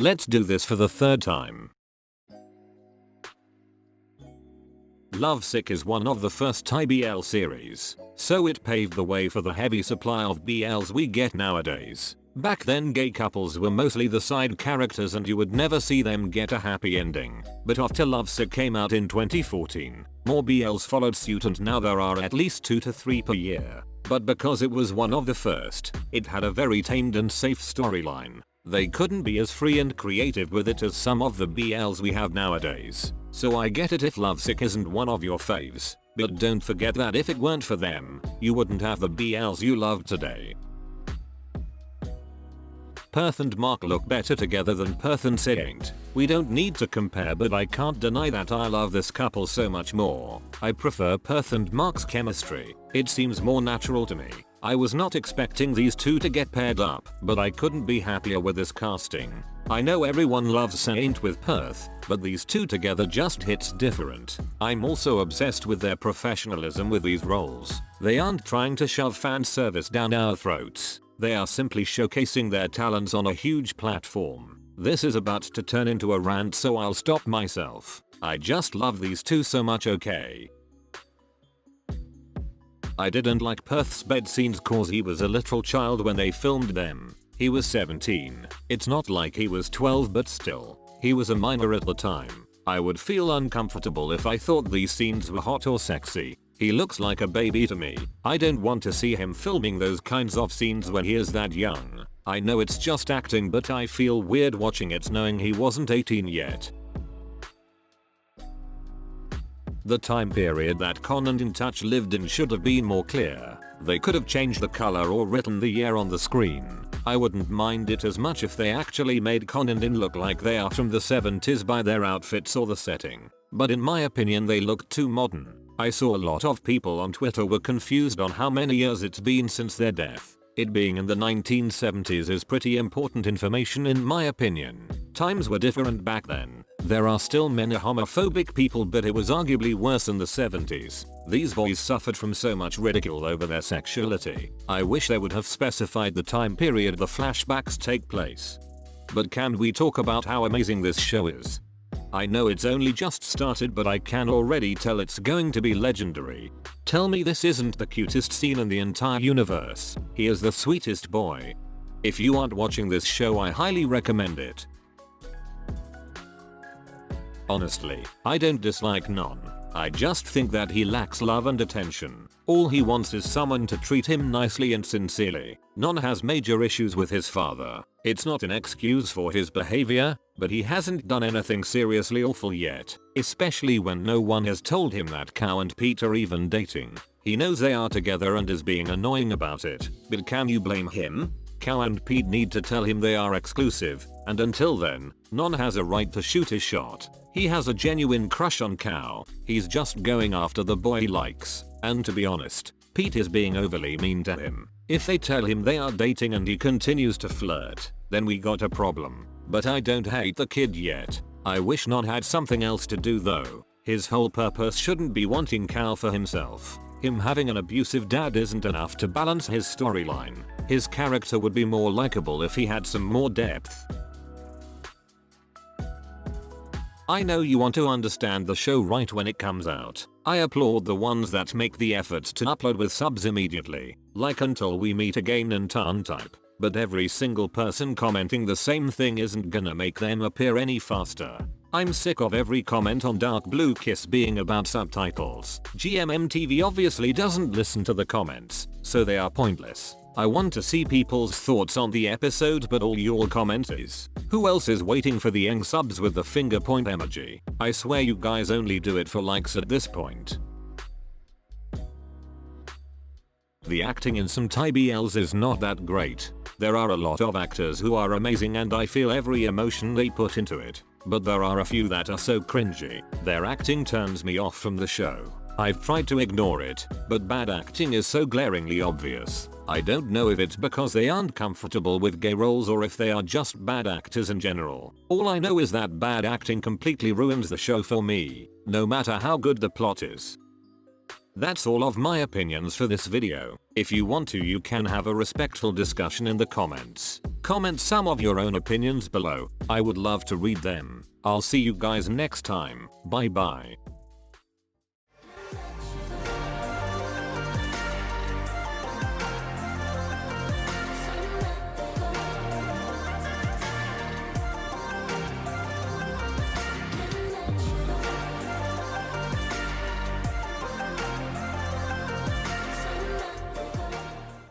Let's do this for the third time. Lovesick is one of the first Thai BL series, so it paved the way for the heavy supply of BLs we get nowadays. Back then gay couples were mostly the side characters and you would never see them get a happy ending. But after Lovesick came out in 2014, more BLs followed suit and now there are at least 2 to 3 per year. But because it was one of the first, it had a very tamed and safe storyline. They couldn't be as free and creative with it as some of the BLs we have nowadays. So I get it if Lovesick isn't one of your faves, but don't forget that if it weren't for them, you wouldn't have the BLs you love today. Perth and Mark look better together than Perth and Sid ain't. We don't need to compare, but I can't deny that I love this couple so much more. I prefer Perth and Mark's chemistry. It seems more natural to me. I was not expecting these two to get paired up, but I couldn't be happier with this casting. I know everyone loves Saint with Perth, but these two together just hits different. I'm also obsessed with their professionalism with these roles. They aren't trying to shove fan service down our throats. They are simply showcasing their talents on a huge platform. This is about to turn into a rant, so I'll stop myself. I just love these two so much, okay? I didn't like Perth's bed scenes cause he was a literal child when they filmed them. He was 17. It's not like he was 12, but still, he was a minor at the time. I would feel uncomfortable if I thought these scenes were hot or sexy. He looks like a baby to me. I don't want to see him filming those kinds of scenes when he is that young. I know it's just acting, but I feel weird watching it knowing he wasn't 18 yet. The time period that Con and In Touch lived in should have been more clear. They could have changed the color or written the year on the screen. I wouldn't mind it as much if they actually made Con and In look like they are from the 70s by their outfits or the setting. But in my opinion they look too modern. I saw a lot of people on Twitter were confused on how many years it's been since their death. It being in the 1970s is pretty important information in my opinion. Times were different back then. There are still many homophobic people, but it was arguably worse in the 70s. These boys suffered from so much ridicule over their sexuality. I wish they would have specified the time period the flashbacks take place. But can we talk about how amazing this show is? I know it's only just started, but I can already tell it's going to be legendary. Tell me this isn't the cutest scene in the entire universe. He is the sweetest boy. If you aren't watching this show, I highly recommend it. Honestly, I don't dislike Non. I just think that he lacks love and attention. All he wants is someone to treat him nicely and sincerely. Non has major issues with his father. It's not an excuse for his behavior, but he hasn't done anything seriously awful yet, especially when no one has told him that Cow and Pete are even dating. He knows they are together and is being annoying about it, but can you blame him? Cow and Pete need to tell him they are exclusive, and until then, Non has a right to shoot his shot. He has a genuine crush on Cow. He's just going after the boy he likes, and to be honest, Pete is being overly mean to him. If they tell him they are dating and he continues to flirt, then we got a problem. But I don't hate the kid yet. I wish Non had something else to do though. His whole purpose shouldn't be wanting Cow for himself. Him having an abusive dad isn't enough to balance his storyline. His character would be more likable if he had some more depth. I know you want to understand the show right when it comes out. I applaud the ones that make the effort to upload with subs immediately, like Until We Meet Again and Turn Type. But every single person commenting the same thing isn't gonna make them appear any faster. I'm sick of every comment on Dark Blue Kiss being about subtitles. GMMTV obviously doesn't listen to the comments, so they are pointless. I want to see people's thoughts on the episode, but all your comment is, who else is waiting for the Eng subs with the finger point emoji? I swear you guys only do it for likes at this point. The acting in some Thai BLs is not that great. There are a lot of actors who are amazing and I feel every emotion they put into it. But there are a few that are so cringy. Their acting turns me off from the show. I've tried to ignore it, but bad acting is so glaringly obvious. I don't know if it's because they aren't comfortable with gay roles or if they are just bad actors in general. All I know is that bad acting completely ruins the show for me, no matter how good the plot is. That's all of my opinions for this video. If you want to, you can have a respectful discussion in the comments. Comment some of your own opinions below. I would love to read them. I'll see you guys next time. Bye bye.